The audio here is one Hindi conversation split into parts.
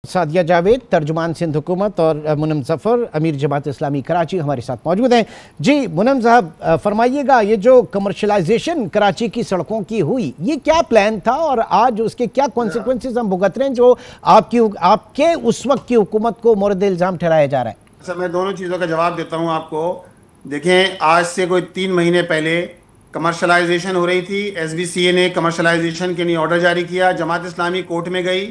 सादिया जावेद, तर्जुमान सिंध हुकूमत, और मुनम जफर, अमीर जमात इस्लामी कराची हमारे साथ मौजूद हैं। जी मुनम साहब, फरमाइएगा, ये जो कमर्शलाइजेशन कराची की सड़कों की हुई, ये क्या प्लान था और आज उसके क्या कॉन्सिक्वेंसेस हम भुगत रहे हैं जो आपके उस वक्त की हुकूमत को मोरद इल्ज़ाम ठहराया जा रहा है? अच्छा, मैं दोनों चीज़ों का जवाब देता हूँ आपको। देखें, आज से कोई 3 महीने पहले कमर्शलाइजेशन हो रही थी। SBCA ने कमर्शलाइजेशन के लिए ऑर्डर जारी किया। जमात इस्लामी कोर्ट में गई।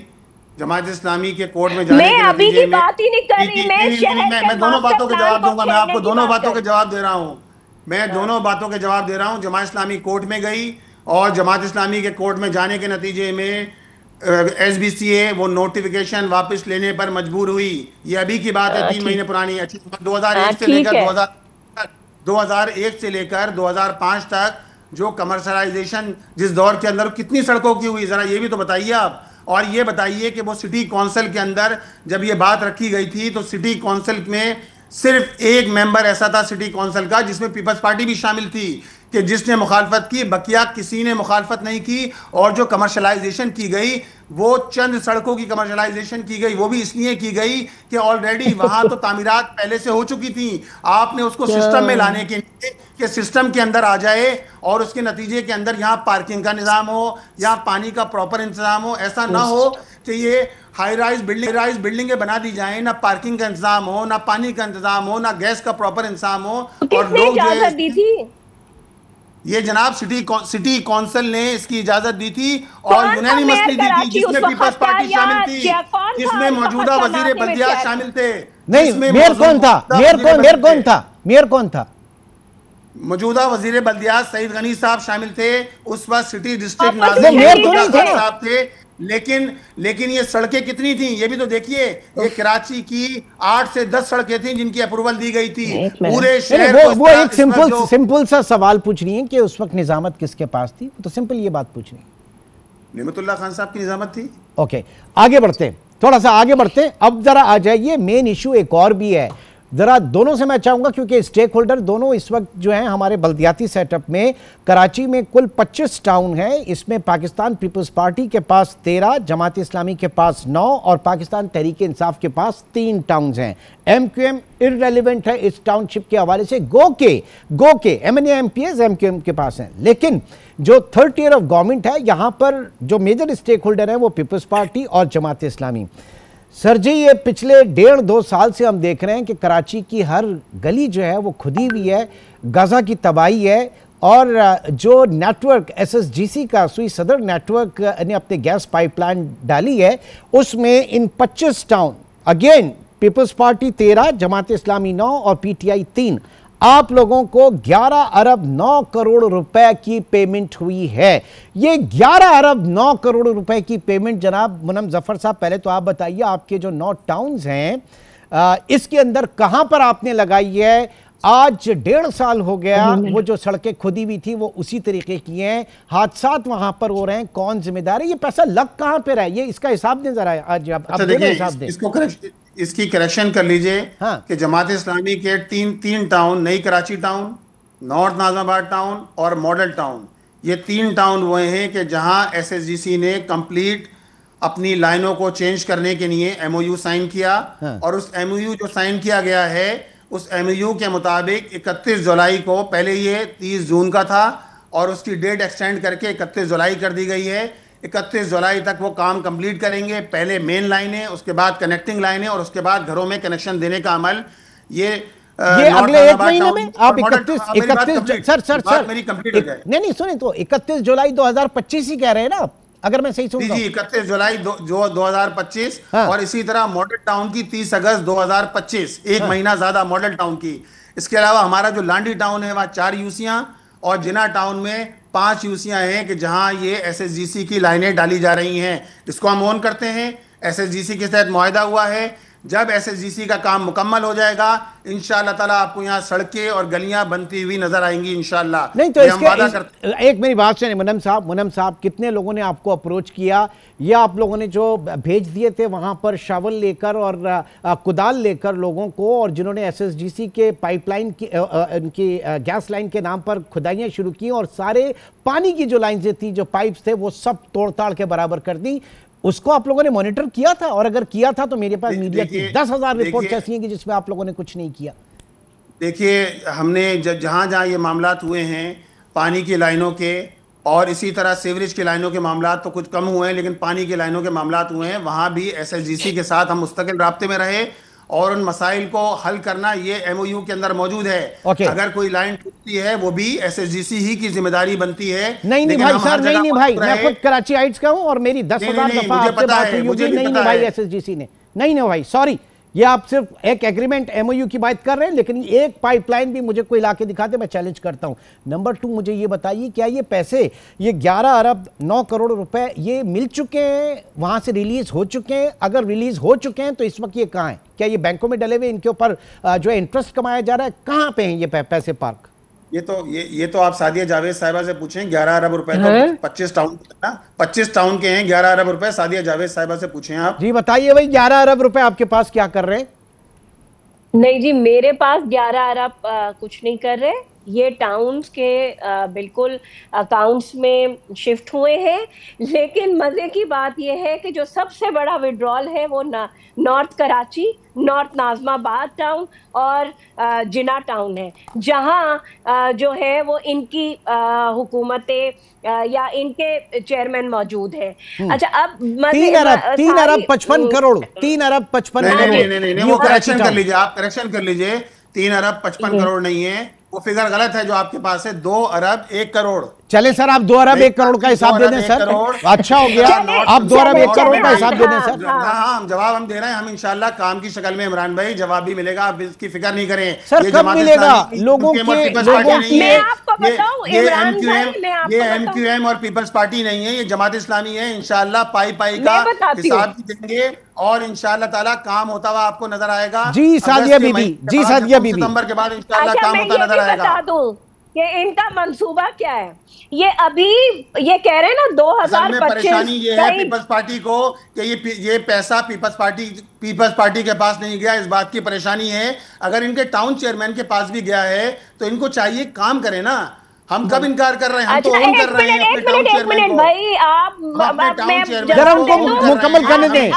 जमात इस्लामी के कोर्ट में जाने के नतीजे में मैं दोनों बातों के जवाब दूंगा। मैं आपको दोनों बातों के जवाब दे रहा हूँ। मैं दोनों बातों के जवाब दे रहा हूँ। जमात इस्लामी कोर्ट में गई और जमात इस्लामी के कोर्ट में जाने के नतीजे में SBCA वो नोटिफिकेशन वापस लेने पर मजबूर हुई। ये अभी की बात है, 3 महीने पुरानी। अच्छी 2001 से लेकर 2005 तक जो कमर्शलाइजेशन जिस दौर के अंदर कितनी सड़कों की हुई, जरा ये भी तो बताइए आप। और ये बताइए कि वो सिटी कौंसिल के अंदर जब ये बात रखी गई थी तो सिटी कौंसिल में सिर्फ एक मेंबर ऐसा था सिटी कौंसिल का जिसमें पीपल्स पार्टी भी शामिल थी कि जिसने मुखालफत की, बकिया किसी ने मुखालफत नहीं की। और जो कमर्शलाइजेशन की गई वो चंद सड़कों की कमर्शलाइजेशन की गई, वो भी इसलिए की गई कि ऑलरेडी वहां तो तामीरात पहले से हो चुकी थी। आपने उसको सिस्टम में लाने के लिए कि सिस्टम के अंदर आ जाए और उसके नतीजे के अंदर यहाँ पार्किंग का निज़ाम हो, यहाँ पानी का प्रॉपर इंतजाम हो। ऐसा ना हो कि ये हाई राइज बिल्डिंगें बना दी जाएं, ना पार्किंग का इंतजाम हो, ना पानी का इंतजाम हो, ना गैस का प्रॉपर इंतजाम हो। और लोग इजाजत दी थी? ये जनाब सिटी कौंसिल ने इसकी इजाजत दी थी और यूनानिमसली दी थी, जिसमें पीपल्स पार्टी शामिल थी, जिसमें मौजूदा वजीर बल्दियात शामिल थे। नहीं, मेयर कौन था? मेयर कौन था? मौजूदा वजीर बल्दियात सईद गनी साहब शामिल थे। उस वक्त सिटी डिस्ट्रिक्ट साहब थे। लेकिन ये सड़कें कितनी थी ये भी तो देखिए। ये कराची की 8 से 10 सड़कें थी जिनकी अप्रूवल दी गई थी पूरे शहर को। वो एक सिंपल सा सवाल पूछ रही है कि उस वक्त निजामत किसके पास थी, तो सिंपल ये बात पूछ रही है। नेमतुल्लाह खान साहब की निजामत थी। ओके, आगे बढ़ते हैं, थोड़ा सा आगे बढ़ते हैं। अब जरा आ जाइए, मेन इशू एक और भी है, जरा दोनों से मैं चाहूंगा, क्योंकि स्टेक होल्डर दोनों इस वक्त जो हैं हमारे बल्दियाती सेटअप में। कराची में कुल 25 टाउन है, इसमें पाकिस्तान पीपल्स पार्टी के पास 13, जमात इस्लामी के पास 9 और पाकिस्तान तहरीक इंसाफ के पास 3 टाउन्स हैं। MQM इररेलेवेंट है इस टाउनशिप के हवाले से। गो के MNA MPs MQM के पास हैं, लेकिन जो थर्ड टियर ऑफ गवर्नमेंट है, यहां पर जो मेजर स्टेक होल्डर है वो पीपल्स पार्टी और जमात इस्लामी। सर जी, ये पिछले 1.5-2 साल से हम देख रहे हैं कि कराची की हर गली जो है वो खुदी हुई है, गाजा की तबाही है। और जो नेटवर्क SSGC का सुई सदर नेटवर्क ने अपने गैस पाइपलाइन डाली है, उसमें इन 25 town, again peoples party 13, Jamaat Islami 9 और PTI 3, आप लोगों को 11 अरब 9 करोड़ रुपए की पेमेंट हुई है। ये 11 अरब 9 करोड़ रुपए की पेमेंट, जनाब मुनम जफर साहब, पहले तो आप बताइए, आपके जो 9 टाउन्स हैं इसके अंदर कहां पर आपने लगाई है? आज 1.5 साल हो गया, वो जो सड़कें खुदी हुई थी वो उसी तरीके की हैं, हादसात वहां पर हो रहे हैं, कौन जिम्मेदार है? ये पैसा लग कहां पर है? ये इसका हिसाब दें जरा। आज आप हिसाब दें, इसकी करेक्शन कर लीजिए। हाँ। कि जमात इस्लामी के तीन टाउन, नई Karachi town, north Nazimabad town और मॉडल टाउन, ये 3 टाउन वो हैं कि जहां SSGC ने कंप्लीट अपनी लाइनों को चेंज करने के लिए MOU साइन किया। हाँ। और उस MOU जो साइन किया गया है, उस MOU के मुताबिक 31 जुलाई को, पहले ये 30 जून का था और उसकी डेट एक्सटेंड करके 31 जुलाई कर दी गई है। 31 जुलाई तक वो काम कंप्लीट करेंगे। पहले मेन लाइनें, उसके बाद कनेक्टिंग लाइनें और उसके बाद घरों में कनेक्शन देने का अमल ये अगले 1 महीने में। आप 31 सर मेरी कंप्लीट हो जाए। नहीं सुने तो 31 जुलाई 2025 ही कह रहे हैं ना, अगर मैं सही सुन रहा हूं? 31 जुलाई 2025। हाँ। और इसी तरह मॉडल टाउन की 30 अगस्त 2025, 1 महीना ज्यादा मॉडल टाउन की। इसके अलावा हमारा जो लांडी टाउन है वहाँ 4 यूसियां और जिना टाउन में 5 यूसियां हैं कि जहां ये SSGC की लाइनें डाली जा रही हैं। इसको हम ऑन करते हैं। SSGC के तहत मुआहदा हुआ है। जब SSGC का काम मुकम्मल हो जाएगा, इंशाअल्लाह ताला आपको यहाँ सड़कें और गलियां बनती हुई नजर आएंगी इंशाअल्लाह। नहीं तो एक मेरी बात सुनिए मुनम साहब, कितने लोगों ने आपको अप्रोच किया, या आप लोगों ने जो भेज दिए थे वहां पर शावल लेकर और कुदाल लेकर लोगों को, और जिन्होंने SSGC के पाइपलाइन की उनकी गैस लाइन के नाम पर खुदाइयां शुरू की और सारे पानी की जो लाइन्स थी, जो पाइप्स थे, वो सब तोड़ ताड़ के बराबर कर दी? उसको आप लोगों ने मॉनिटर किया था? और अगर किया था तो मेरे पास मीडिया की 10,000 रिपोर्ट ऐसी हैं कि जिसमें आप लोगों ने कुछ नहीं किया। देखिए, हमने जहां जहां ये मामलात हुए हैं पानी की लाइनों के और इसी तरह सीवरेज की लाइनों के मामलात तो कुछ कम हुए हैं, लेकिन पानी की लाइनों के मामलात हुए हैं, वहां भी एसएसजीसी के साथ हम मुस्तकिल राब्ते में रहे और उन मसाइल को हल करना ये एमओयू के अंदर मौजूद है। अगर कोई लाइन टूटती है वो भी एसएसजीसी ही की जिम्मेदारी बनती है। नहीं भाई साहब, नहीं भाई, मैं खुद कराची हाइट्स का हूं और मेरी 10,000 दफा आपसे बात हुई होगी। नहीं भाई, एसएसजीसी ने नहीं भाई, सॉरी, ये आप सिर्फ एक एग्रीमेंट एमओयू की बात कर रहे हैं, लेकिन एक पाइपलाइन भी मुझे कोई लाके दिखाते, मैं चैलेंज करता हूं। नंबर 2, मुझे ये बताइए, क्या ये पैसे, ये 11 अरब 9 करोड़ रुपए ये मिल चुके हैं, वहां से रिलीज हो चुके हैं? अगर रिलीज हो चुके हैं तो इस वक्त ये कहां है? क्या ये बैंकों में डले हुए, इनके ऊपर जो है इंटरेस्ट कमाया जा रहा है? कहां पे हैं ये पैसे पार्क? ये तो आप सादिया जावेद साहिबा से पूछें। 11 अरब रुपए तो 25 टाउन के हैं। 11 अरब रुपए सादिया जावेद साहिबा से पूछें आप। जी बताइए भाई, 11 अरब रुपए आपके पास क्या कर रहे हैं? नहीं जी, मेरे पास 11 अरब कुछ नहीं कर रहे। ये टाउन्स के बिल्कुल अकाउंट्स में शिफ्ट हुए हैं, लेकिन मजे की बात यह है कि जो सबसे बड़ा विड्रॉल है वो north Karachi, north Najmabad town और जिना टाउन है, जहां जो है वो इनकी हुकूमतें या इनके चेयरमैन मौजूद है। अच्छा, अब 3 अरब 55 करोड़ 3 अरब 55 करोड़ नहीं, वो करेक्शन कर लीजिए, आप करेक्शन कर लीजिए। 3 अरब 55 करोड़ नहीं है, वो फिगर गलत है जो आपके पास है। 2 अरब 1 करोड़। चले सर, आप 2 अरब 1 करोड़ का हिसाब दे दें सर। अच्छा हो गया, आप 2 अरब 1 करोड़ का हिसाब दे दें सर। हाँ, जवाब हम दे रहे हैं। हम इंशाल्लाह काम की शक्ल में, इमरान भाई, जवाब भी मिलेगा, आप इसकी फिक्र नहीं करें। सर कब मिलेगा? लोगों के ये एमक्यूएम और पीपल्स पार्टी नहीं है, ये जमात इस्लामी है। इंशाल्लाह पाई का हिसाब देंगे और इंशाल्लाह ताला काम होता हुआ आपको नजर आएगा। जी सादिया बीबी, जी सादिया बीबी, सितंबर के बाद इंशाल्लाह काम होता नजर आएगा। कि इनका मंसूबा क्या है? ये अभी ये कह रहे हैं ना 2025। परेशानी ये है पीपल्स पार्टी को कि ये पैसा पीपल्स पार्टी के पास नहीं गया, इस बात की परेशानी है। अगर इनके टाउन चेयरमैन के पास भी गया है तो इनको चाहिए काम करे ना। हम कब इनकार कर रहे हैं? हम तो ऑन कर रहे हैं अपने टाउन चेयरमैन को। भाई आप जरा उनको मुकम्मल करने दें।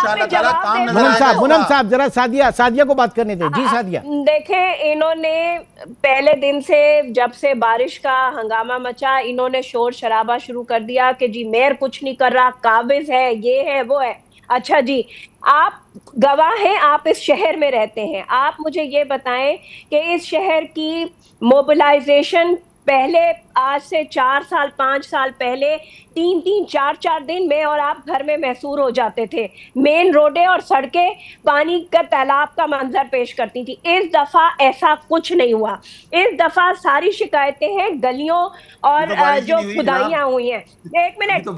मुनम साहब जरा सादिया को बात करने दें। जी सादिया, देखें, इन्होंने पहले दिन से, जब से बारिश का हंगामा मचा, इन्होंने शोर शराबा शुरू कर दिया कि जी मेयर कुछ नहीं कर रहा, काबिज है, ये है वो है। अच्छा जी, आप गवाह हैं, आप इस शहर में रहते हैं, आप मुझे ये बताएं कि इस शहर की मोबिलाइजेशन पहले, आज से 4 साल 5 साल पहले 3-3 4-4 दिन में और आप घर में महसूर हो जाते थे। मेन रोडें और सड़कें पानी का तालाब का मंजर पेश करती थी। इस दफा ऐसा कुछ नहीं हुआ। इस दफा सारी शिकायतें हैं गलियों और जो खुदाइयां हुई हैं। एक मिनट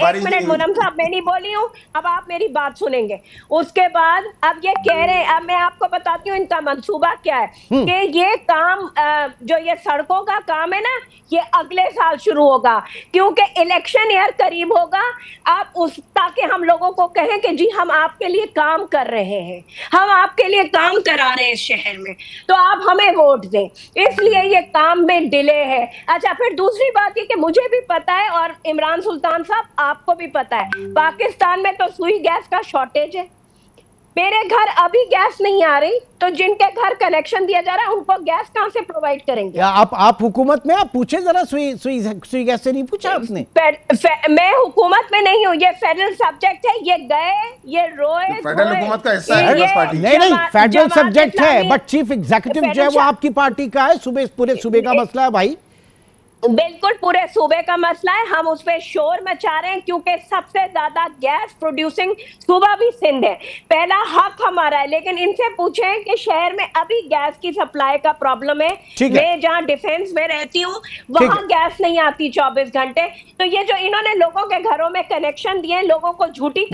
मुनम साहब, मैं नहीं बोली हूँ, अब आप मेरी बात सुनेंगे। उसके बाद अब ये कह रहे हैं, अब मैं आपको बताती हूँ इनका मंसूबा क्या है कि ये काम जो ये सड़कों का काम है ना, ये अगले साल शुरू होगा, क्योंकि इलेक्शन ईयर करीब होगा। आप उस ताकि हम लोगों को कहें कि जी हम आपके लिए काम कर रहे हैं, हम आपके लिए काम करा रहे हैं इस शहर में, तो आप हमें वोट दें। इसलिए ये काम में डिले है। अच्छा, फिर दूसरी बात ये कि मुझे भी पता है और इमरान सुल्तान साहब आपको भी पता है, पाकिस्तान में तो सुई गैस का शॉर्टेज है। मेरे घर अभी गैस नहीं आ रही, तो जिनके घर कनेक्शन दिया जा रहा है उनको गैस कहां से प्रोवाइड करेंगे? आप हुकूमत में, आप पूछे जरा, सुई गैस से नहीं पूछा आपने? मैं हुकूमत में नहीं हूँ, ये फेडरल सब्जेक्ट है। ये गए, ये रोए, फेडरल हुकूमत का हिस्सा है पार्टी। नहीं, फेडरल सब्जेक्ट है, बट चीफ एग्जीक्यूटिव जो है वो आपकी पार्टी का है। पूरे सूबे का मसला है भाई, बिल्कुल पूरे सूबे का मसला है। हम उस पर शोर मचा रहे हैं क्योंकि सबसे ज्यादा गैस प्रोड्यूसिंग सूबा भी सिंध है। पहला हक हमारा है, लेकिन इनसे पूछें कि शहर में अभी गैस की सप्लाई का प्रॉब्लम है। मैं जहां डिफेंस में रहती हूँ वहां गैस नहीं आती 24 घंटे। तो ये जो इन्होंने लोगों के घरों में कनेक्शन दिए, लोगों को झूठी